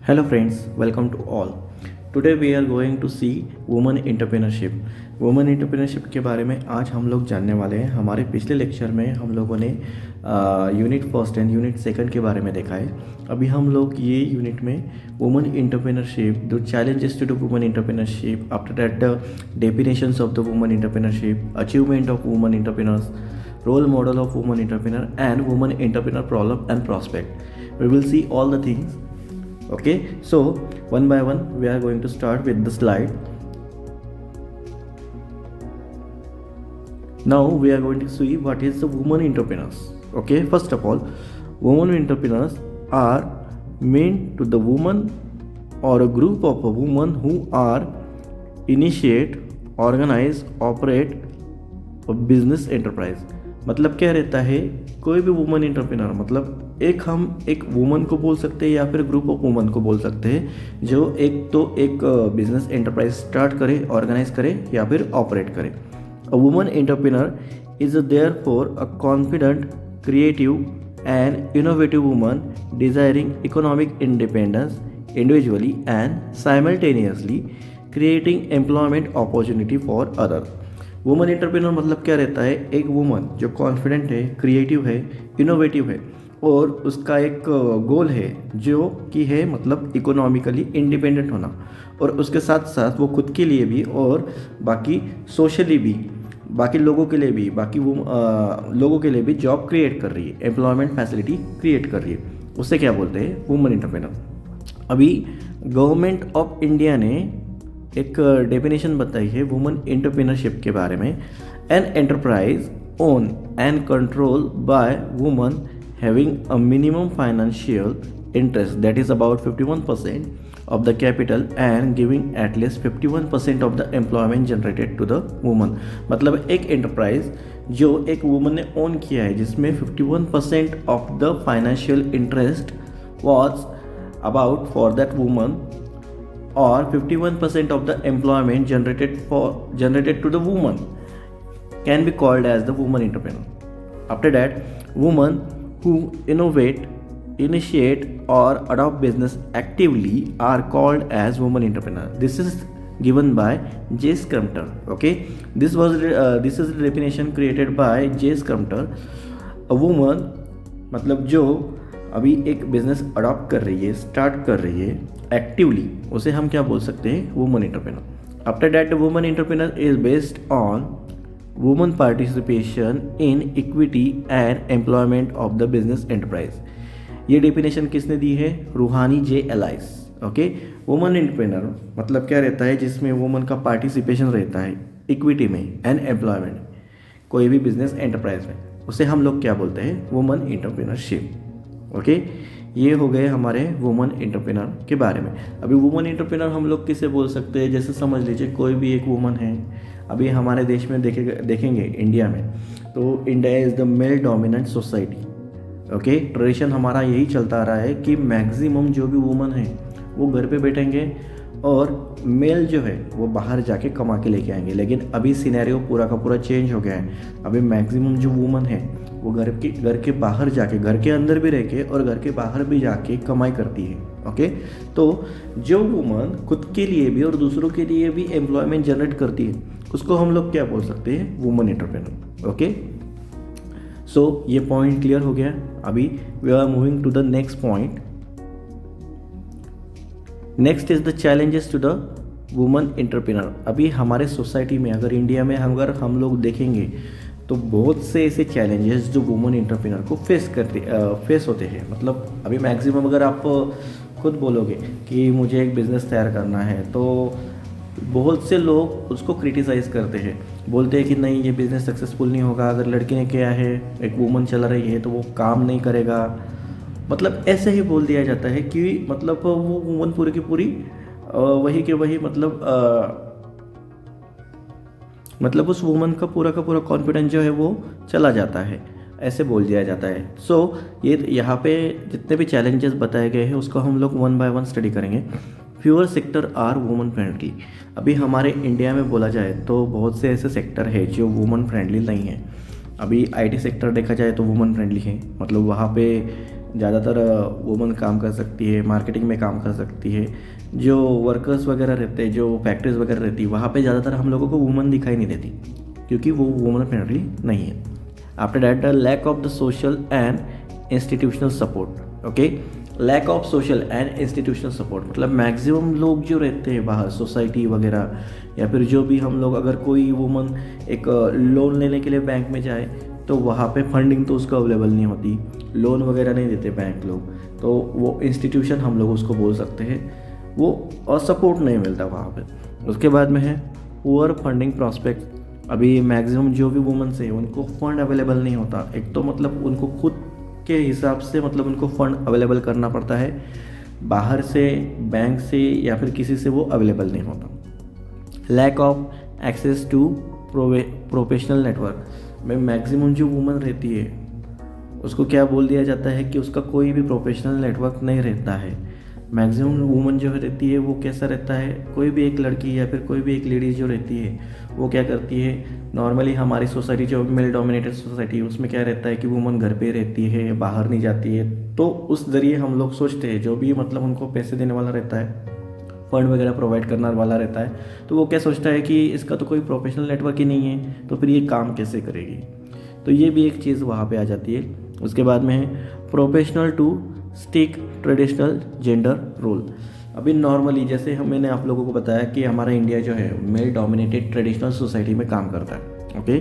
Hello friends, welcome to all. Today we are going to see women entrepreneurship. Women entrepreneurship के बारे में आज हम लोग जानने वाले हैं। हमारे पिछले लेक्चर में हम लोगों ने unit first and unit second के बारे में देखा है। अभी हम लोग ये यूनिट में women entrepreneurship, the challenges to the women entrepreneurship, after that the definitions of the women entrepreneurship, achievement of women entrepreneurs, role model of woman entrepreneur and woman entrepreneur problem and prospect. We will see all the things. Okay, so one by one we are going to start with the slide. Now we are going to see what is the woman entrepreneurs. Okay, first of all, women entrepreneurs are meant to the woman or a group of a women who are initiate, organize, operate a business enterprise. मतलब क्या रहता है, कोई भी woman entrepreneur मतलब एक woman को बोल सकते हैं या फिर ग्रुप ऑफ वुमन को बोल सकते हैं जो एक बिजनेस एंटरप्राइज स्टार्ट करे, ऑर्गेनाइज करे या फिर ऑपरेट करे। A woman entrepreneur is there for a confident, creative and innovative woman desiring economic independence individually and simultaneously creating employment opportunity for other. Woman entrepreneur मतलब क्या रहता है, एक वुमन जो कॉन्फिडेंट है, क्रिएटिव है, इनोवेटिव है और उसका एक गोल है जो कि है मतलब इकोनॉमिकली इंडिपेंडेंट होना, और उसके साथ साथ वो खुद के लिए भी और बाकी सोशली भी, बाकी लोगों के लिए भी, लोगों के लिए भी जॉब क्रिएट कर रही है, एम्प्लॉयमेंट फैसिलिटी क्रिएट कर रही है। उससे क्या बोलते हैं, वुमन एंटरप्रेन्योर। अभी गवर्नमेंट ऑफ इंडिया ने एक डेफिनेशन बताई है वुमन एंटरप्रेन्योरशिप के बारे में। An enterprise own and control by woman having a minimum financial interest that is about 51% of the capital and giving at least 51% of the employment generated to the woman. मतलब एक enterprise जो एक woman ने own किया है जिसमें 51% of the financial interest was about for that woman, or 51% of the employment generated to the woman can be called as the woman entrepreneur. After that, women who innovate, initiate or adopt business actively are called as woman entrepreneur. This is given by J. Scrumter. Okay, this is the definition created by J. Scrumter. A woman मतलब जो अभी एक business adopt कर रही है, start कर रही है एक्टिवली, उसे हम क्या बोल सकते हैं, woman entrepreneur. After that woman entrepreneur is based on woman participation in equity and employment of the business enterprise. ये डेफिनेशन किसने दी है, रूहानी जे एलाइस। ओके, वुमन एंटरप्रेन्योर मतलब क्या रहता है, जिसमें वुमन का पार्टिसिपेशन रहता है इक्विटी में एंड एम्प्लॉयमेंट, कोई भी बिजनेस एंटरप्राइज में, उसे हम लोग क्या बोलते हैं, वुमन एंटरप्रेन्योरशिप। ओके, ये हो गए हमारे वुमन एंटरप्रेन्योर के बारे में। अभी वुमन एंटरप्रेन्योर हम लोग किसे बोल सकते हैं, जैसे समझ लीजिए कोई भी एक वुमन है। अभी हमारे देश में देखेंगे इंडिया में, तो India is the male dominant society. Okay, tradition हमारा यही चलता आ रहा है कि मैक्सिमम जो भी वुमन है वो घर पे बैठेंगे और मेल जो है वो बाहर जाके कमा के लेके आएंगे। लेकिन अभी सिनेरियो पूरा का पूरा चेंज हो गया है। अभी मैक्सिमम जो वुमन है वो घर के बाहर जाके, घर के अंदर भी रह के और घर के बाहर भी जाके कमाई करती है। ओके, तो जो वुमन खुद के लिए भी और दूसरों के लिए भी एम्प्लॉयमेंट जनरेट करती है उसको हम लोग क्या बोल सकते हैं, वुमन एंटरप्रेन्योर। ओके, सो ये पॉइंट क्लियर हो गया। अभी we are moving to the next point. Next is the challenges to the woman entrepreneur. अभी हमारे सोसाइटी में, अगर इंडिया में अगर हम लोग देखेंगे तो बहुत से ऐसे चैलेंजेस जो वुमन एंटरप्रेन्योर को फेस होते हैं। मतलब अभी मैक्सिमम अगर आप खुद बोलोगे कि मुझे एक बिज़नेस तैयार करना है तो बहुत से लोग उसको क्रिटिसाइज़ करते हैं, बोलते हैं कि नहीं ये बिज़नेस सक्सेसफुल नहीं होगा, अगर लड़की ने किया है, एक वुमन चला रही है तो वो काम नहीं करेगा। मतलब ऐसे ही बोल दिया जाता है कि मतलब वो वुमन पूरी की पूरी वही के वही मतलब उस वुमन का पूरा कॉन्फिडेंस जो है वो चला जाता है, ऐसे बोल दिया जाता है। सो ये यहाँ पे जितने भी चैलेंजेस बताए गए हैं उसको हम लोग वन बाय वन स्टडी करेंगे। Fewer sector are woman friendly. अभी हमारे इंडिया में बोला जाए तो बहुत से ऐसे सेक्टर है जो वुमन फ्रेंडली नहीं है। अभी आईटी सेक्टर देखा जाए तो वुमन फ्रेंडली है, मतलब वहाँ पे ज़्यादातर वुमन काम कर सकती है, मार्केटिंग में काम कर सकती है। जो वर्कर्स वगैरह रहते हैं, जो फैक्ट्रीज वगैरह रहती है, वहाँ पे ज़्यादातर हम लोगों को वुमन दिखाई नहीं देती, क्योंकि वो वुमन फ्रेंडली नहीं है। After that the lack of the social and institutional support. Okay, lack of social and institutional support मतलब मैक्सिमम लोग जो रहते हैं बाहर सोसाइटी वगैरह, या फिर जो भी हम लोग, अगर कोई वुमन एक लोन लेने के लिए बैंक में जाए तो वहाँ पे फंडिंग तो उसको अवेलेबल नहीं होती, लोन वगैरह नहीं देते बैंक लोग, तो वो इंस्टीट्यूशन हम लोग उसको बोल सकते हैं, वो और सपोर्ट नहीं मिलता वहाँ पे। उसके बाद में है पुअर फंडिंग प्रॉस्पेक्ट। अभी मैक्सिमम जो भी वुमेन्स है उनको फंड अवेलेबल नहीं होता। एक तो मतलब उनको खुद के हिसाब से मतलब उनको फंड अवेलेबल करना पड़ता है, बाहर से बैंक से या फिर किसी से वो अवेलेबल नहीं होता। Lack of access to professional network में मैक्सिमम जो वुमन रहती है उसको क्या बोल दिया जाता है कि उसका कोई भी प्रोफेशनल नेटवर्क नहीं रहता है। मैक्सिमम वुमन जो रहती है वो कैसा रहता है, कोई भी एक लड़की या फिर कोई भी एक लेडीज़ जो रहती है वो क्या करती है, नॉर्मली हमारी सोसाइटी जो मेल डोमिनेटेड सोसाइटी है उसमें क्या रहता है कि वुमन घर पे रहती है, बाहर नहीं जाती है। तो उस ज़रिए हम लोग सोचते हैं जो भी मतलब उनको पैसे देने वाला रहता है, फंड वगैरह प्रोवाइड करने वाला रहता है, तो वो क्या सोचता है कि इसका तो कोई प्रोफेशनल नेटवर्क ही नहीं है, तो फिर ये काम कैसे करेगी। तो ये भी एक चीज़ वहाँ पे आ जाती है। उसके बाद में है professional to stick traditional gender role. अभी नॉर्मली जैसे मैंने आप लोगों को बताया कि हमारा इंडिया जो है मेल डोमिनेटेड ट्रेडिशनल सोसाइटी में काम करता है। ओके,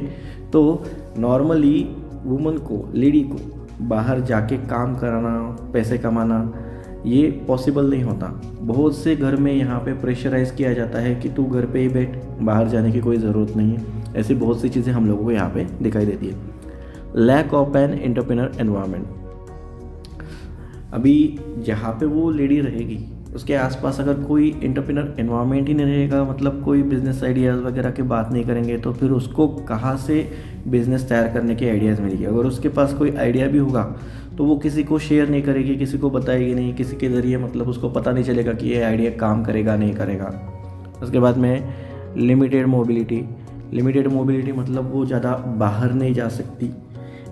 तो नॉर्मली वुमन को, लेडी को बाहर जाके काम कराना, पैसे कमाना ये पॉसिबल नहीं होता। बहुत से घर में यहाँ पे प्रेशराइज किया जाता है कि तू घर पे ही बैठ, बाहर जाने की कोई ज़रूरत नहीं है। ऐसी बहुत सी चीज़ें हम लोगों को यहाँ पे दिखाई देती है। Lack of an entrepreneur environment. अभी जहाँ पे वो लेडी रहेगी उसके आसपास अगर कोई एंटरप्रेन्योर एनवायरनमेंट ही नहीं रहेगा, मतलब कोई बिजनेस आइडियाज़ वगैरह की बात नहीं करेंगे, तो फिर उसको कहाँ से बिजनेस तैयार करने के आइडियाज़ मिलेंगे। अगर उसके पास कोई आइडिया भी होगा तो वो किसी को शेयर नहीं करेगी, किसी को बताएगी नहीं, किसी के ज़रिए मतलब उसको पता नहीं चलेगा कि ये आइडिया काम करेगा नहीं करेगा। उसके बाद में लिमिटेड मोबिलिटी। लिमिटेड मोबिलिटी मतलब वो ज़्यादा बाहर नहीं जा सकती,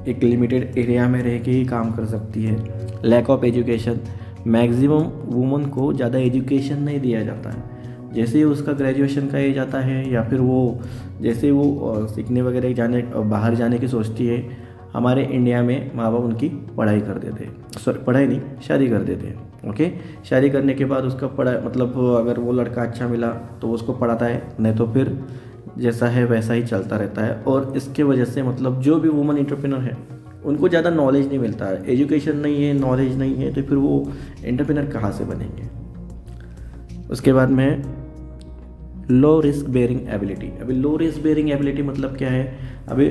एक लिमिटेड एरिया में रह के ही काम कर सकती है। Lack of education. Maximum woman को ज़्यादा एजुकेशन नहीं दिया जाता है। जैसे ही उसका ग्रेजुएशन का एज आता है या फिर वो जैसे वो सीखने वगैरह जाने, बाहर जाने की सोचती है, हमारे इंडिया में माँ बाप उनकी पढ़ाई कर देते हैं, सॉरी पढ़ाई नहीं, शादी कर देते हैं। ओके, शादी करने के बाद उसका पढ़ाई मतलब अगर वो लड़का अच्छा मिला तो उसको पढ़ाता है, नहीं तो फिर जैसा है वैसा ही चलता रहता है। और इसके वजह से मतलब जो भी वुमन एंटरप्रेन्योर है उनको ज़्यादा नॉलेज नहीं मिलता है, एजुकेशन नहीं है, नॉलेज नहीं है, तो फिर वो एंटरप्रेन्योर कहाँ से बनेंगे। उसके बाद में लो रिस्क बेयरिंग एबिलिटी। अभी लो रिस्क बेयरिंग एबिलिटी मतलब क्या है, अभी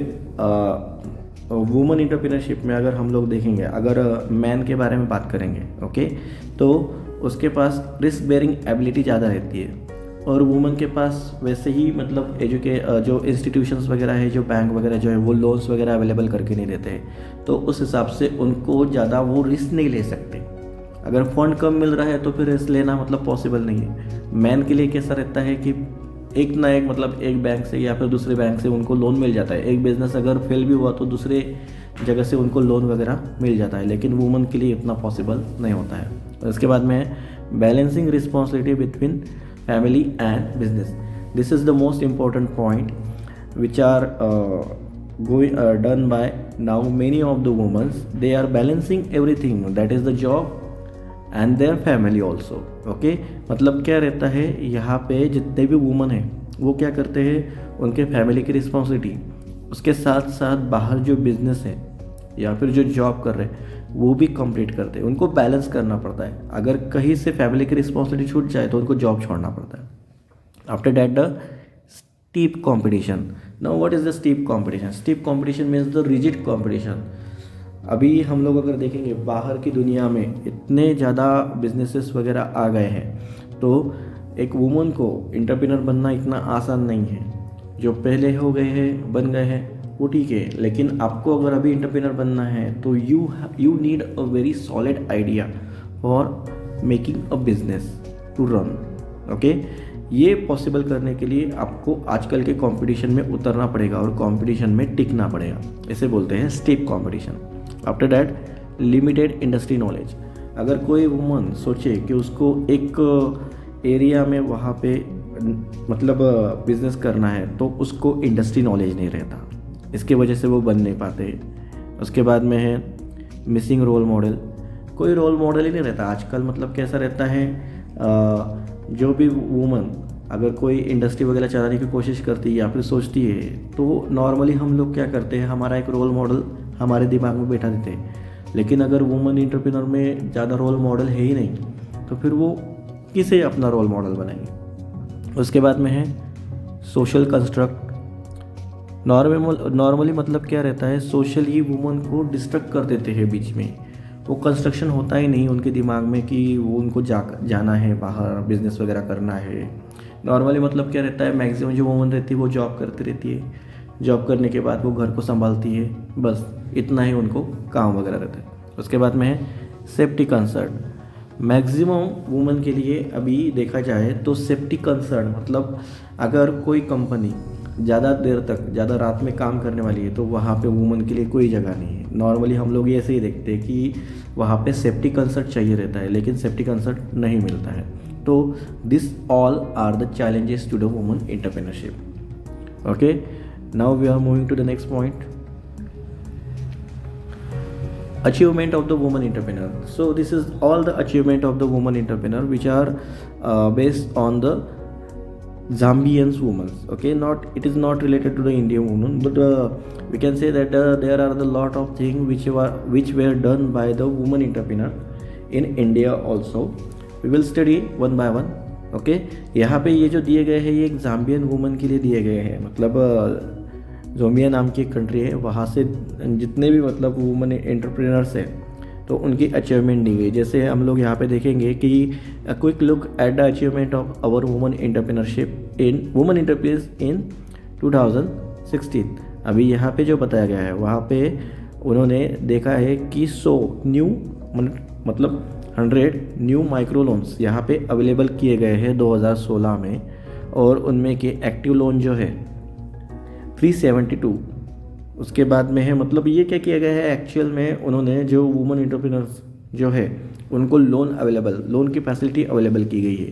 वुमन एंटरप्रेन्योरशिप में अगर हम लोग देखेंगे, अगर मैन के बारे में बात करेंगे, ओके, तो उसके पास रिस्क बेयरिंग एबिलिटी ज़्यादा रहती है, और वुमन के पास वैसे ही मतलब जो इंस्टीट्यूशंस वगैरह है, जो बैंक वगैरह जो है वो लोन्स वगैरह अवेलेबल करके नहीं देते हैं, तो उस हिसाब से उनको ज़्यादा वो रिस्क नहीं ले सकते। अगर फंड कम मिल रहा है तो फिर रिस्क लेना मतलब पॉसिबल नहीं है। मैन के लिए कैसा रहता है कि एक ना एक मतलब एक बैंक से या फिर दूसरे बैंक से उनको लोन मिल जाता है। एक बिजनेस अगर फेल भी हुआ तो दूसरे जगह से उनको लोन वगैरह मिल जाता है, लेकिन वुमन के लिए इतना पॉसिबल नहीं होता है। उसके बाद में balancing responsibility between family and business. This is the most important point which are done by now many of the women. They are balancing everything, that is the job and their family also. Okay, मतलब क्या रहता है यहाँ पे जितने भी woman हैं वो क्या करते हैं, उनके फैमिली की रिस्पॉन्सिबिलिटी, उसके साथ साथ बाहर जो बिजनेस है या फिर जो जॉब कर रहे हैं वो भी कंप्लीट करते हैं। उनको बैलेंस करना पड़ता है। अगर कहीं से फैमिली की रिस्पॉन्सिबिलिटी छूट जाए तो उनको जॉब छोड़ना पड़ता है। After that the steep competition. Now what is the steep competition? Steep competition means the rigid competition. अभी हम लोग अगर देखेंगे बाहर की दुनिया में इतने ज़्यादा बिजनेसेस वगैरह आ गए हैं, तो एक वुमन को एंटरप्रेन्योर बनना इतना आसान नहीं है। जो पहले हो गए हैं, बन गए हैं, वो ठीक है, लेकिन आपको अगर अभी एंटरप्रेन्योर बनना है तो you need a very solid idea for making a business to run. Okay, ये पॉसिबल करने के लिए आपको आजकल के कंपटीशन में उतरना पड़ेगा और कंपटीशन में टिकना पड़ेगा। इसे बोलते हैं steep competition. After that limited industry knowledge. अगर कोई वुमन सोचे कि उसको एक एरिया में वहाँ पे मतलब बिजनेस करना है, तो उसको इंडस्ट्री नॉलेज नहीं रहता, इसके वजह से वो बन नहीं पाते। उसके बाद में है मिसिंग रोल मॉडल। कोई रोल मॉडल ही नहीं रहता आजकल। मतलब कैसा रहता है, जो भी वुमन अगर कोई इंडस्ट्री वगैरह चलाने की कोशिश करती है या फिर सोचती है, तो नॉर्मली हम लोग क्या करते हैं, हमारा एक रोल मॉडल हमारे दिमाग में बैठा देते हैं। लेकिन अगर वुमन एंटरप्रेन्योर में ज़्यादा रोल मॉडल है ही नहीं, तो फिर वो किसे अपना रोल मॉडल बनाएंगे। उसके बाद में है सोशल कंस्ट्रक्ट। नॉर्मली मतलब क्या रहता है, सोशली वुमन को डिस्ट्रक्ट कर देते हैं बीच में। वो कंस्ट्रक्शन होता ही नहीं उनके दिमाग में कि वो उनको जाना है बाहर, बिजनेस वगैरह करना है। नॉर्मली मतलब क्या रहता है, मैक्सिमम जो वुमन रहती है वो जॉब करती रहती है, जॉब करने के बाद वो घर को संभालती है, बस इतना ही उनको काम वगैरह रहता है। उसके बाद में है सेफ्टी कंसर्न। मैक्सिमम वुमन के लिए अभी देखा जाए तो सेफ्टी कंसर्न मतलब अगर कोई कंपनी ज़्यादा देर तक, ज़्यादा रात में काम करने वाली है, तो वहाँ पे वुमन के लिए कोई जगह नहीं है। नॉर्मली हम लोग ऐसे ही देखते हैं कि वहाँ पे सेफ्टी कंसर्ट चाहिए रहता है, लेकिन सेफ्टी कंसर्ट नहीं मिलता है। तो this all are the challenges to the woman entrepreneurship. Okay, now we are moving to the next point, achievement of the woman entrepreneur. So this is all the achievement of the woman entrepreneur which are based on the Zambian women. Okay, not it is not related to the Indian woman, but we can say that there are the lot of things which were done by the woman entrepreneur in India also. We will study one by one. Okay, यहाँ पे ये जो दिए गए हैं ये एक Zambian woman के लिए दिए गए हैं। मतलब ज़ाम्बिया नाम की एक कंट्री है, वहाँ से जितने भी मतलब वुमन एंटरप्रेन्योर्स हैं तो उनकी अचीवमेंट दी गई। जैसे हम लोग यहाँ पे देखेंगे कि quick look at the achievement of our woman entrepreneurship in woman enterprise in 2016। अभी यहाँ पे जो बताया गया है वहाँ पे उन्होंने देखा है कि 100 न्यू मतलब 100 न्यू माइक्रो लोन्स यहाँ पे अवेलेबल किए गए हैं 2016 में, और उनमें के एक्टिव लोन जो है 372। उसके बाद में है मतलब ये क्या किया गया है, एक्चुअल में उन्होंने जो वुमन एंटरप्रेन्योर्स जो है उनको लोन की फैसिलिटी अवेलेबल की गई है।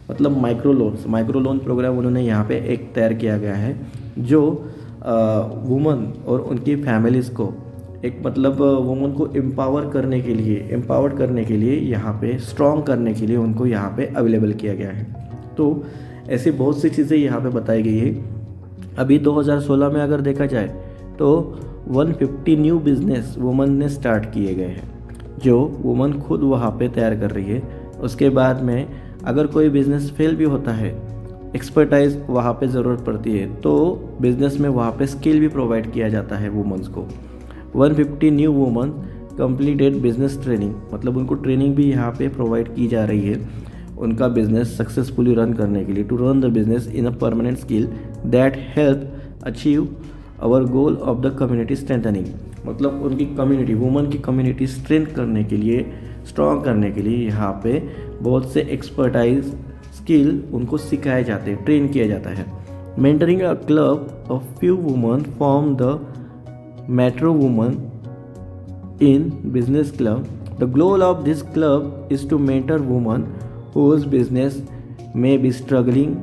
मतलब माइक्रो लोन प्रोग्राम उन्होंने यहाँ पे एक तैयार किया गया है जो वुमन और उनकी फैमिलीज़ को एक मतलब वुमन को एम्पावर्ड करने के लिए यहाँ पे स्ट्रॉन्ग करने के लिए उनको यहाँ पे अवेलेबल किया गया है। तो ऐसी बहुत सी चीज़ें यहाँ पे बताई गई है। अभी 2016 में अगर देखा जाए तो 150 न्यू बिजनेस वुमन ने स्टार्ट किए गए हैं, जो वुमन खुद वहाँ पे तैयार कर रही है। उसके बाद में अगर कोई बिज़नेस फेल भी होता है, एक्सपर्टाइज वहाँ पे ज़रूरत पड़ती है, तो बिज़नेस में वहाँ पे स्किल भी प्रोवाइड किया जाता है वुमन्स को। 150 new woman completed business training, मतलब उनको ट्रेनिंग भी यहाँ पे प्रोवाइड की जा रही है उनका बिजनेस सक्सेसफुली रन करने के लिए, to run the business in a permanent skill that help achieve our goal of the community strengthening. मतलब उनकी कम्युनिटी, वुमन की कम्युनिटी स्ट्रेंथ करने के लिए, स्ट्रॉन्ग करने के लिए यहाँ पे बहुत से एक्सपर्टाइज स्किल उनको सिखाए जाते हैं, ट्रेन किया जाता है। Mentoring a club of few woman form the metro woman in business club. The goal of this club is to mentor woman whose business may be struggling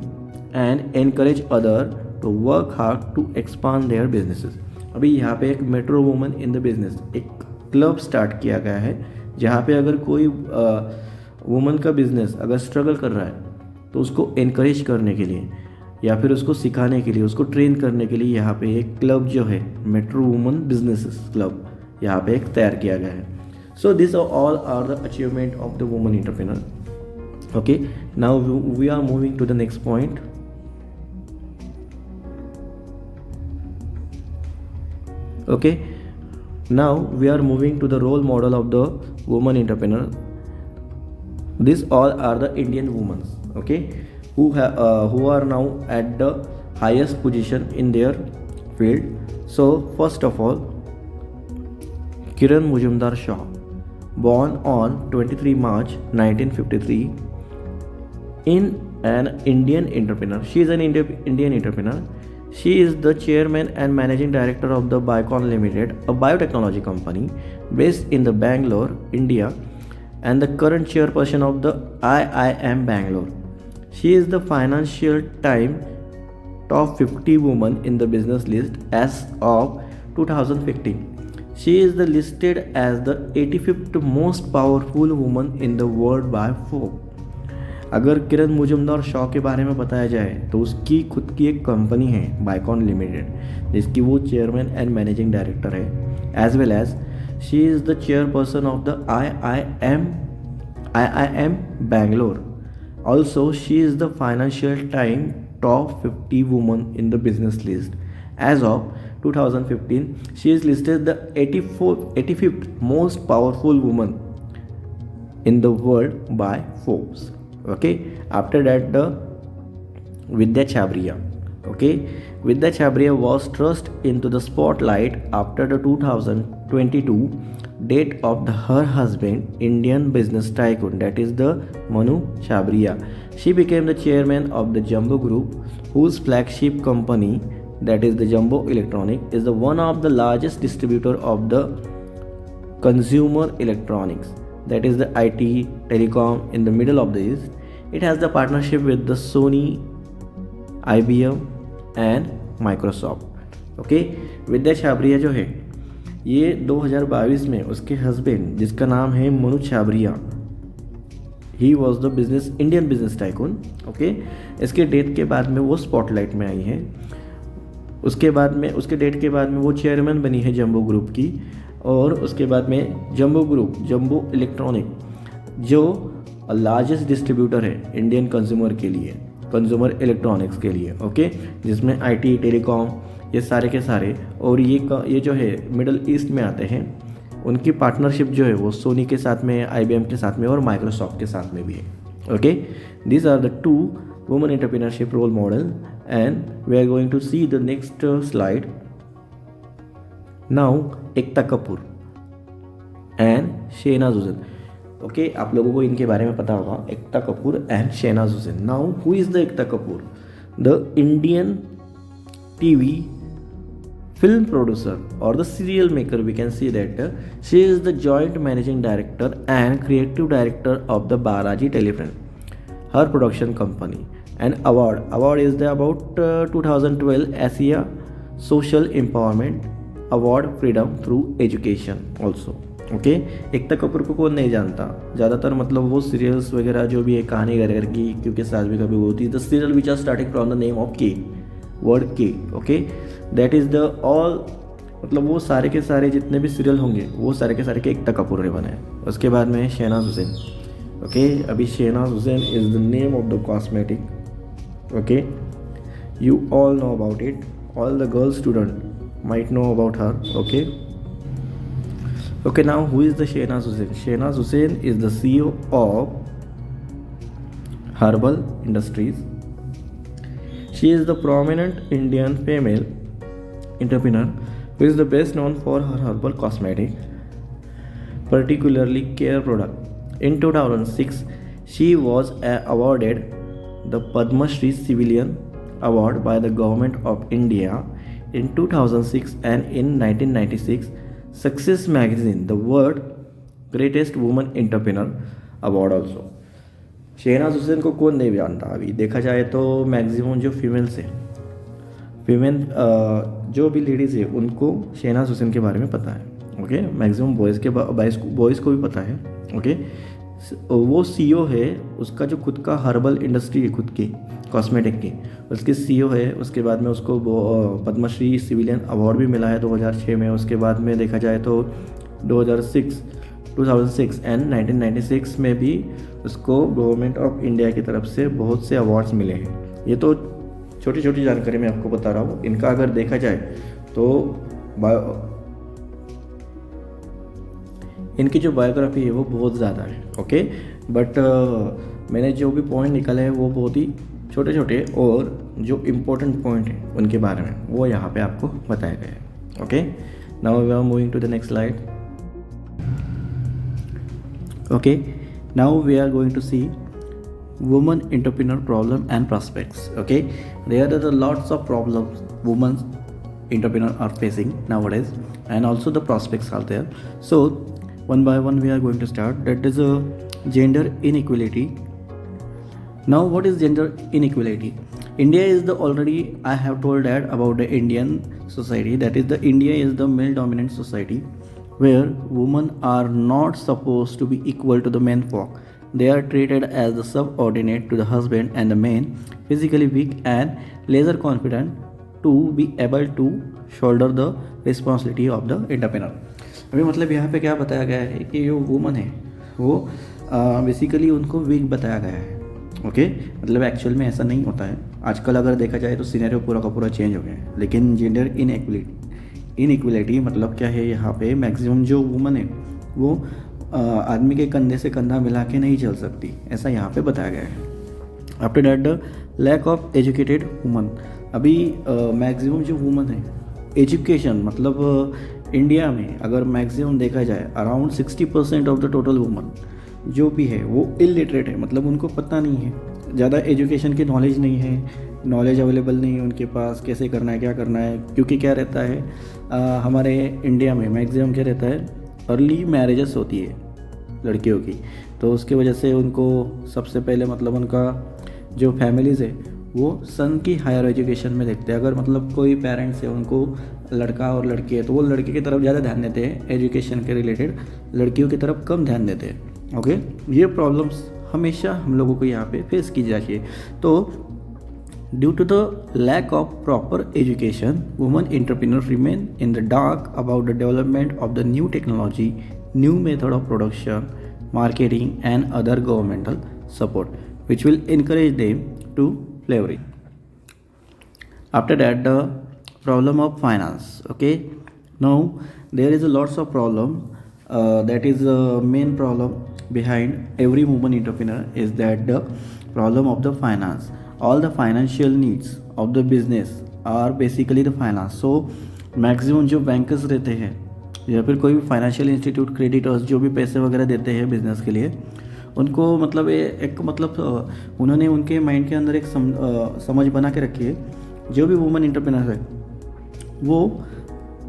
and encourage other to work hard to expand their businesses। अभी यहाँ पे एक metro woman in the business एक club start किया गया है, जहाँ पे अगर कोई वुमन का बिजनेस अगर स्ट्रगल कर रहा है तो उसको इनकरेज करने के लिए या फिर उसको सिखाने के लिए, उसको ट्रेन करने के लिए यहाँ पे एक क्लब जो है मेट्रो वुमन बिजनेस क्लब यहाँ पे एक तैयार किया गया है। So this all are the achievement of the woman entrepreneur. Okay, now we are moving to the next point. Okay, now we are moving to the role model of the woman entrepreneur. These all are the Indian women, okay, who are now at the highest position in their field. So first of all, Kiran Majumdar Shah, born on 23 March 1953. In an Indian entrepreneur. She is an Indian entrepreneur. She is the chairman and managing director of the Biocon Limited, a biotechnology company based in the Bangalore, India, and the current chairperson of the IIM Bangalore. She is the Financial Times top 50 women in the business list as of 2015. She is the listed as the 85th most powerful woman in the world by Forbes. अगर किरण मुजुमदार शॉ के बारे में बताया जाए तो उसकी खुद की एक कंपनी है बाइकॉन लिमिटेड, जिसकी वो चेयरमैन एंड मैनेजिंग डायरेक्टर है, as well as she is the chairperson of the IIM Bangalore. Also, she is the Financial Times top 50 women in the business list. As of 2015, she is listed the 85th most powerful woman in the world by Forbes. Okay, after that the Vidya Chhabria. Okay, Vidya Chhabria was thrust into the spotlight after the 2022 death of her husband, Indian business tycoon, that is the Manu Chhabria. She became the chairman of the Jumbo Group, whose flagship company, that is the Jumbo Electronic, is the one of the largest distributor of the consumer electronics, that is the IT telecom in the middle of the east. It has the partnership with the Sony, IBM and Microsoft. Okay, Vidya Chhabria जो है ये 2022 में उसके husband जिसका नाम है Manu Chhabria, he was the Indian business tycoon. Okay, इसके death के बाद में वो स्पॉटलाइट में आई है. उसके डेथ के बाद में वो चेयरमैन बनी है जंबो ग्रुप की. और उसके बाद में जंबो इलेक्ट्रॉनिक जो लार्जेस्ट डिस्ट्रीब्यूटर है इंडियन कंज्यूमर इलेक्ट्रॉनिक्स के लिए. ओके, जिसमें IT टेलीकॉम ये सारे के सारे, और ये जो है मिडल ईस्ट में आते हैं. उनकी पार्टनरशिप जो है वो सोनी के साथ में, IBM के साथ में और माइक्रोसॉफ्ट के साथ में भी है. Okay, these are the 2 women entrepreneurship role model and we are going to see the next slide. Now Ekta Kapoor and Shahnaz Hussain. Okay, आप लोगों को इनके बारे में पता होगा, Ekta Kapoor and Shahnaz Hussain. Now who is the Ekta Kapoor? The Indian TV film producer or the serial maker. We can see that she is the joint managing director and creative director of the Balaji Telefilm, her production company. And award is the about 2012 Asia Social Empowerment Award Freedom Through Education also. Okay, Ekta Kapoor को कौन नहीं जानता? ज़्यादातर मतलब वो serials वगैरह जो भी है कहानी घर की, क्योंकि सास भी कभी होती है, the serial which are starting from the name of K word K. Okay, that is the all, मतलब वो सारे के सारे जितने भी सीरियल होंगे वो सारे के सारे के एकता कपूर ने बनाए. उसके बाद में शहनाज हुसैन. ओके, अभी Shahnaz Hussain is the name of the cosmetic. Okay, you all know about it, all the girl student might know about her. Okay, okay, now who is the Shehnaaz Hussain? Shehnaaz Hussain is the CEO of Herbal Industries. She is the prominent Indian female entrepreneur who is the best known for her herbal cosmetic, particularly care product. In 2006, she was awarded the Padma Shri Civilian Award by the Government of India in 2006, and in 1996 Success Magazine the world greatest woman entrepreneur award also. Shahnaz Hussain को कौन नहीं जानता? अभी देखा जाए तो maximum जो female जो भी लेडीज़ है उनको शहनाज हुसैन के बारे में पता है. ओके, मैक्सिमम बॉयज़ को भी पता है. ओके, वो CEO है, उसका जो खुद का हर्बल इंडस्ट्री है खुद की कॉस्मेटिक की, उसके CEO है. उसके बाद में उसको पद्मश्री सिविलियन अवार्ड भी मिला है 2006 में. उसके बाद में देखा जाए तो 2006 एंड 1996 में भी उसको गवर्नमेंट ऑफ इंडिया की तरफ से बहुत से अवार्ड्स मिले हैं. ये तो छोटी छोटी जानकारी मैं आपको बता रहा हूँ. इनका अगर देखा जाए तो इनकी जो बायोग्राफी है वो बहुत ज़्यादा है. ओके, बट मैंने जो भी पॉइंट निकाले हैं वो बहुत ही छोटे छोटे, और जो इम्पोर्टेंट पॉइंट हैं उनके बारे में वो यहाँ पे आपको बताया गया है. Okay, now we are moving to the next slide. Okay, now we are going to see woman entrepreneur problem and prospects. Okay, there are the lots of problems women entrepreneur are facing nowadays, and also the prospects are there. So one by one we are going to start. That is a gender inequality. Now what is gender inequality? India is the already I have told that about the Indian society, that is the India is the male dominant society where women are not supposed to be equal to the men folk. They are treated as the subordinate to the husband, and the men physically weak and lesser confident to be able to shoulder the responsibility of the entrepreneur. अभी मतलब यहाँ पे क्या बताया गया है कि जो वुमन है वो बेसिकली उनको वीक बताया गया है. ओके मतलब एक्चुअल में ऐसा नहीं होता है. आजकल अगर देखा जाए तो सिनेरियो पूरा का पूरा चेंज हो गया है. लेकिन जेंडर इनइक्वलिटी मतलब क्या है, यहाँ पे मैक्सिमम जो वुमन है वो आदमी के कंधे से कंधा मिला के नहीं चल सकती, ऐसा यहाँ पे बताया गया है. After that the lack of educated woman. अभी मैक्सिमम जो वुमन है एजुकेशन मतलब इंडिया में अगर मैक्सिमम देखा जाए around 60% of the total woman जो भी है वो इलिटरेट है. मतलब उनको पता नहीं है, ज़्यादा एजुकेशन की नॉलेज नहीं है, नॉलेज अवेलेबल नहीं है उनके पास कैसे करना है क्या करना है. क्योंकि क्या रहता है हमारे इंडिया में मैक्सिमम क्या रहता है, अर्ली मैरिजेस होती है लड़कियों की. तो उसकी वजह से उनको सबसे पहले मतलब उनका जो फैमिलीज़ है वो सन की हायर एजुकेशन में देखते हैं. अगर मतलब कोई पेरेंट्स है उनको लड़का और लड़की है तो वो लड़के की तरफ ज़्यादा ध्यान देते हैं एजुकेशन के रिलेटेड, लड़कियों की तरफ कम ध्यान देते हैं. ओके ये प्रॉब्लम्स हमेशा हम लोगों को यहाँ पे फेस की जाती है. तो due to the lack of proper education woman entrepreneur remain in the dark about the development of the new technology, new method of production, marketing and other governmental support which will encourage them to flourish. After that the problem of finance. Okay, now there is a lots of problem that is the main problem behind every woman entrepreneur is that the problem of the finance. All the financial needs of the business are basically the finance. So maximum जो bankers रहते हैं या फिर कोई भी financial institute creditors जो भी पैसे वगैरह देते हैं बिजनेस के लिए, उनको मतलब एक मतलब उन्होंने उनके माइंड के अंदर एक समझ बना के रखी है. जो भी वुमन एंटरप्रेन्योर है वो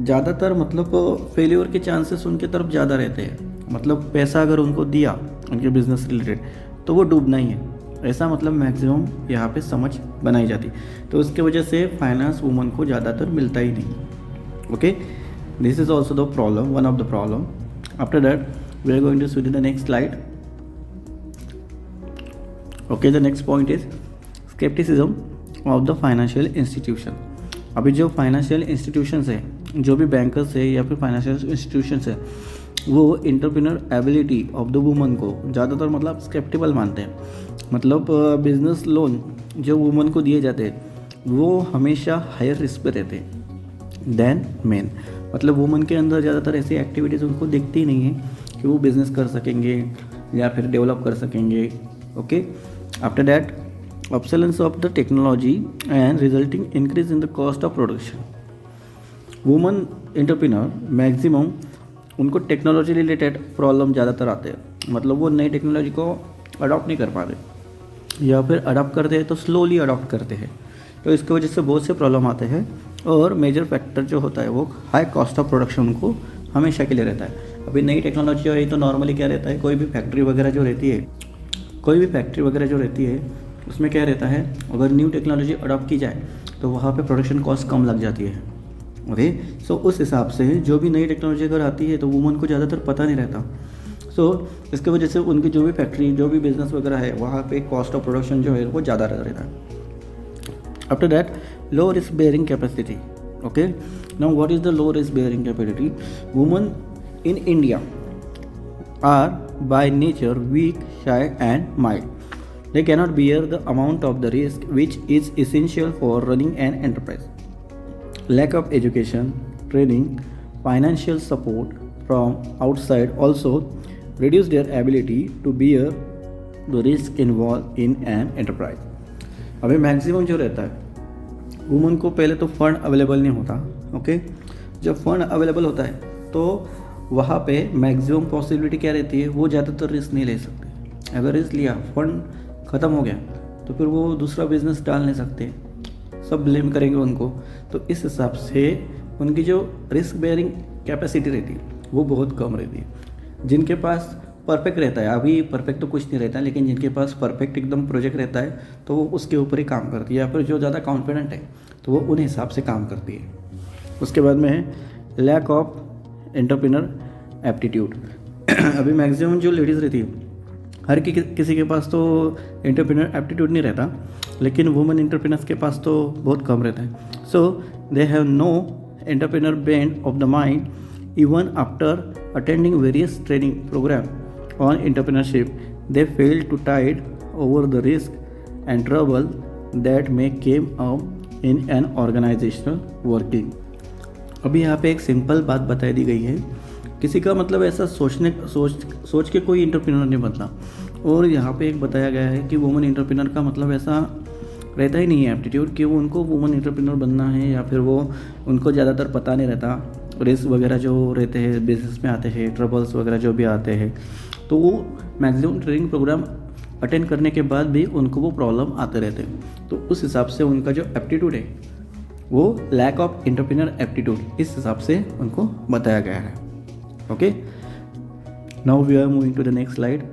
ज़्यादातर मतलब फेल्योर के चांसेस उनके तरफ ज़्यादा रहते हैं. मतलब पैसा अगर उनको दिया उनके बिजनेस रिलेटेड तो वो डूबना ही है, ऐसा मतलब मैक्सिमम यहाँ पे समझ बनाई जाती. तो उसके वजह से फाइनेंस वुमन को ज़्यादातर मिलता ही नहीं. Okay, this is also the problem, one of the problem. After that we are going to see the next slide. Okay, the next point is skepticism of the financial institution. अभी जो financial institutions है, जो भी bankers है या फिर financial institutions है, वो entrepreneur ability of the woman को ज़्यादातर मतलब स्केप्टिबल मानते हैं. मतलब बिजनेस लोन जो वुमन को दिए जाते हैं वो हमेशा हायर रिस्क पे रहते हैं देन मेन. मतलब वुमन के अंदर ज़्यादातर ऐसी एक्टिविटीज़ उनको दिखती ही नहीं है कि वो बिज़नेस कर सकेंगे या फिर डेवलप कर सकेंगे. Okay, after that obsolescence of the technology and resulting increase in the cost of production. Woman entrepreneur maximum उनको टेक्नोलॉजी रिलेटेड प्रॉब्लम ज़्यादातर आते हैं. मतलब वो नई टेक्नोलॉजी को अडॉप्ट नहीं कर पाते या फिर अडॉप्ट करते हैं तो स्लोली अडॉप्ट करते हैं. तो इसकी वजह से बहुत से प्रॉब्लम आते हैं. और मेजर फैक्टर जो होता है वो हाई कॉस्ट ऑफ प्रोडक्शन उनको हमेशा के लिए रहता है. अभी नई टेक्नोलॉजी जो है तो नॉर्मली क्या रहता है, कोई भी फैक्ट्री वगैरह जो रहती है उसमें क्या रहता है, अगर न्यू टेक्नोलॉजी अडॉप्ट की जाए तो वहाँ पे प्रोडक्शन कॉस्ट कम लग जाती है. ओके, सो उस हिसाब से जो भी नई टेक्नोलॉजी अगर आती है तो वुमन को ज़्यादातर पता नहीं रहता. सो इसकी वजह से उनकी जो भी फैक्ट्री जो भी बिजनेस वगैरह है वहाँ पे कॉस्ट ऑफ प्रोडक्शन जो है वो ज़्यादा रहता है. After that, low risk bearing capacity. Okay, now what is the low risk bearing capacity? Women in India are by nature weak, shy and mild. They cannot bear the amount of the risk which is essential for running an enterprise. Lack of education, training, financial support from outside also reduce their ability to bear the risk involved in an enterprise. अभी maximum जो रहता है woman को पहले तो fund available नहीं होता. Okay, जब फंड अवेलेबल होता है तो वहाँ पे मैक्सिमम पॉसिबिलिटी क्या रहती है, वो ज़्यादातर रिस्क नहीं ले सकते. अगर रिस्क लिया फंड ख़त्म हो गया तो फिर वो दूसरा बिजनेस डाल नहीं सकते, सब ब्लेम करेंगे उनको। तो इस हिसाब से उनकी जो रिस्क बेयरिंग कैपेसिटी रहती है वो बहुत कम रहती है। जिनके पास परफेक्ट रहता है, अभी परफेक्ट तो कुछ नहीं रहता, लेकिन जिनके पास परफेक्ट एकदम प्रोजेक्ट रहता है तो वो उसके ऊपर ही काम करती है, या फिर जो ज़्यादा कॉन्फिडेंट है तो वो उन हिसाब से काम करती है। उसके बाद में है लैक ऑफ एंटरप्रेन्योर एप्टीट्यूड। अभी मैक्सिमम जो लेडीज़ रहती है, हर किसी के पास तो एंटरप्रेन्योर एप्टीट्यूड नहीं रहता, लेकिन वुमेन एंटरप्रेन्योर्स के पास तो बहुत कम रहता है। So they have no entrepreneur bend of the mind even after attending various training program on entrepreneurship. They fail to tide over the risk and trouble that may come up in an organizational working. अभी यहाँ पे एक simple बात बताई दी गई है, किसी का मतलब ऐसा सोच के कोई इंटरप्रेन्योर नहीं बनता। और यहाँ पे एक बताया गया है कि वुमेन इंटरप्रेन्योर का मतलब ऐसा रहता ही नहीं है एप्टीट्यूड कि वो उनको वुमेन इंटरप्रेन्योर बनना है, या फिर वो उनको ज़्यादातर पता नहीं रहता रिस्क वगैरह जो रहते हैं बिजनेस में आते हैं, ट्रबल्स वगैरह जो भी आते हैं, तो वो मैक्सिमम ट्रेनिंग प्रोग्राम अटेंड करने के बाद भी उनको वो प्रॉब्लम आते रहते हैं। तो उस हिसाब से उनका जो एप्टीट्यूड है वो लैक ऑफ एंटरप्रेन्योर एप्टीट्यूड, इस हिसाब से उनको बताया गया है। Okay, now we are moving to the next slide.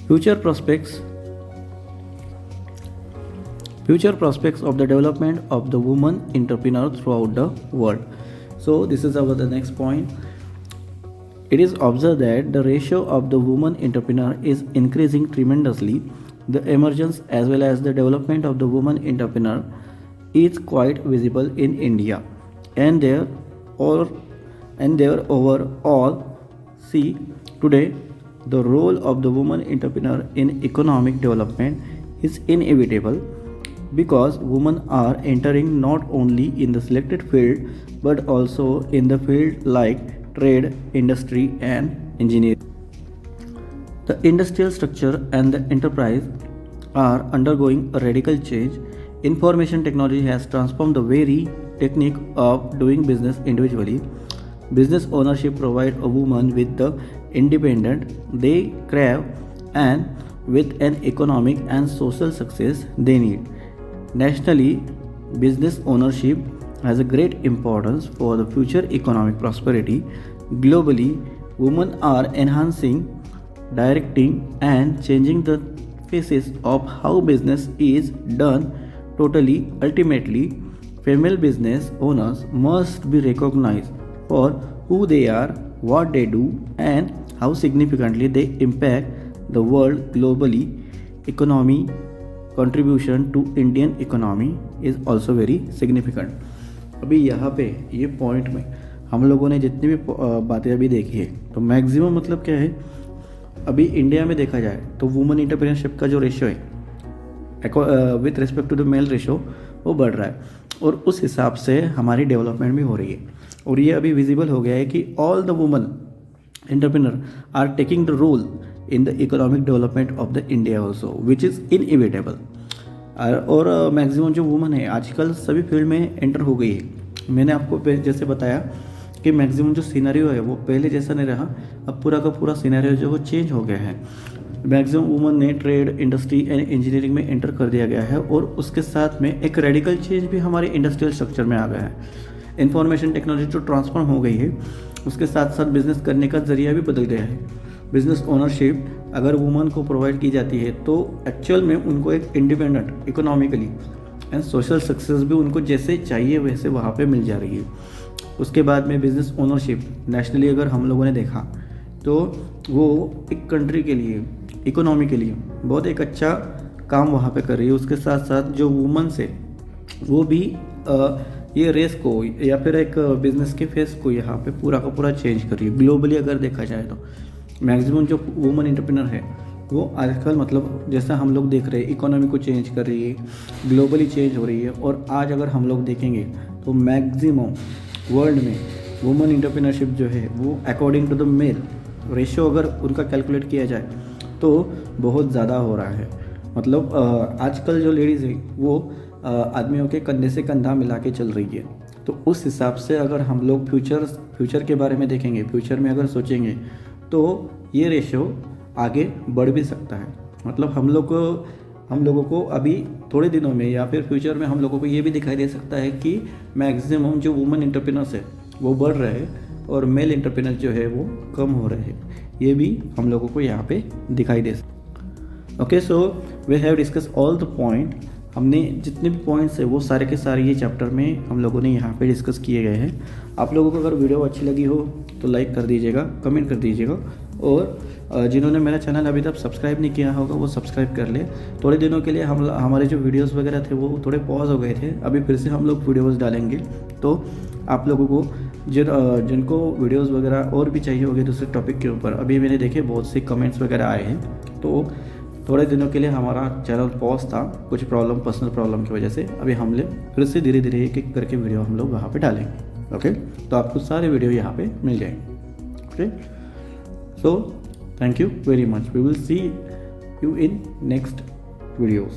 Future prospects of the development of the woman entrepreneur throughout the world. So this is our the next point. It is observed that the ratio of the woman entrepreneur is increasing tremendously. The emergence as well as the development of the woman entrepreneur is quite visible in India, and there overall see today the role of the woman entrepreneur in economic development is inevitable, because women are entering not only in the selected field but also in the field like trade, industry and engineering. The industrial structure and the enterprise are undergoing a radical change. Information technology has transformed the very technique of doing business individually. Business ownership provides a woman with the independence they crave and with an economic and social success they need. Nationally, business ownership has a great importance for the future economic prosperity. Globally, women are enhancing, directing, and changing the faces of how business is done totally. Ultimately, female business owners must be recognized for who they are, what they do, and how significantly they impact the world globally. Economy contribution to Indian economy is also very significant. अभी यहाँ पे ये point में हम लोगों ने जितनी भी बातें अभी देखी है, तो मैक्सिमम मतलब क्या है, अभी इंडिया में देखा जाए तो वुमेन एंटरप्रेन्योरशिप का जो रेशियो है with respect to the male ratio वो बढ़ रहा है, और उस हिसाब से हमारी डेवलपमेंट भी हो रही है। और ये अभी विजिबल हो गया है कि all the women entrepreneur are taking the role in the economic development of the India also, which is inevitable. और मैक्सिमम जो वुमन है आजकल सभी फील्ड में एंटर हो गई है। मैंने आपको जैसे बताया कि मैक्सिमम जो सिनेरियो है वो पहले जैसा नहीं रहा, अब पूरा का पूरा सिनेरियो जो वो चेंज हो गया है। मैक्सिमम वुमन ने ट्रेड, इंडस्ट्री एंड इंजीनियरिंग में एंटर कर दिया गया है, और उसके साथ में एक रेडिकल चेंज भी हमारे इंडस्ट्रियल स्ट्रक्चर में आ गया है। इंफॉर्मेशन टेक्नोलॉजी जो ट्रांसफॉर्म हो गई है, उसके साथ साथ बिजनेस करने का जरिया भी बदल गया है। बिजनेस ओनरशिप अगर वुमन को प्रोवाइड की जाती है तो एक्चुअल में उनको एक independent economically and social success भी उनको जैसे चाहिए वैसे वहाँ पे मिल जा रही है। उसके बाद में बिजनेस ओनरशिप नेशनली अगर हम लोगों ने देखा तो वो एक कंट्री के लिए, इकोनॉमी के लिए बहुत एक अच्छा काम वहाँ पे कर रही है। उसके साथ साथ जो वुमन्स है वो भी ये रेस को या फिर एक बिजनेस के फेस को यहाँ पे पूरा का पूरा चेंज कर रही है। ग्लोबली अगर देखा जाए तो मैक्सिमम जो वुमन एंटरप्रेन्योर है वो आजकल मतलब जैसा हम लोग देख रहे हैं इकोनॉमी को चेंज कर रही है, ग्लोबली चेंज हो रही है। और आज अगर हम लोग देखेंगे तो मैक्सिमम वर्ल्ड में वुमन एंटरप्रेन्योरशिप जो है वो according to the male ratio अगर उनका कैलकुलेट किया जाए तो बहुत ज़्यादा हो रहा है। मतलब आजकल जो लेडीज़ है वो आदमियों के कंधे से कंधा मिला के चल रही है। तो उस हिसाब से अगर हम लोग फ्यूचर के बारे में देखेंगे, फ्यूचर में अगर सोचेंगे तो ये रेशियो आगे बढ़ भी सकता है। मतलब हम लोगों को अभी थोड़े दिनों में या फिर फ्यूचर में हम लोगों को ये भी दिखाई दे सकता है कि मैक्सिमम जो वुमेन एंटरप्रेन्योर्स है वो बढ़ रहे हैं और मेल एंटरप्रेन्योर्स जो है वो कम हो रहे हैं। ये भी हम लोगों को यहाँ पे दिखाई दे सकता। Okay, so we have discuss all the point. हमने जितने भी पॉइंट्स है वो सारे के सारे ये चैप्टर में हम लोगों ने यहाँ पे डिस्कस किए गए हैं। आप लोगों को अगर वीडियो अच्छी लगी हो तो लाइक कर दीजिएगा, कमेंट कर दीजिएगा, और जिन्होंने मेरा चैनल अभी तक सब्सक्राइब नहीं किया होगा वो सब्सक्राइब कर ले। थोड़े दिनों के लिए हमारे जो वीडियोस वगैरह थे वो थोड़े पॉज हो गए थे, अभी फिर से हम लोग वीडियोस डालेंगे। तो आप लोगों को जिनको वीडियोस वगैरह और भी चाहिए होंगे दूसरे टॉपिक के ऊपर, अभी मैंने देखे बहुत से कमेंट्स वगैरह आए हैं, तो थोड़े दिनों के लिए हमारा चैनल पॉज था कुछ पर्सनल प्रॉब्लम की वजह से। अभी हम लोग फिर से धीरे धीरे एक एक करके वीडियो हम लोग वहाँ पे डालेंगे। ओके, तो आपको सारे वीडियो यहाँ पे मिल जाएंगे। Okay, so thank you very much. We will see you in next videos.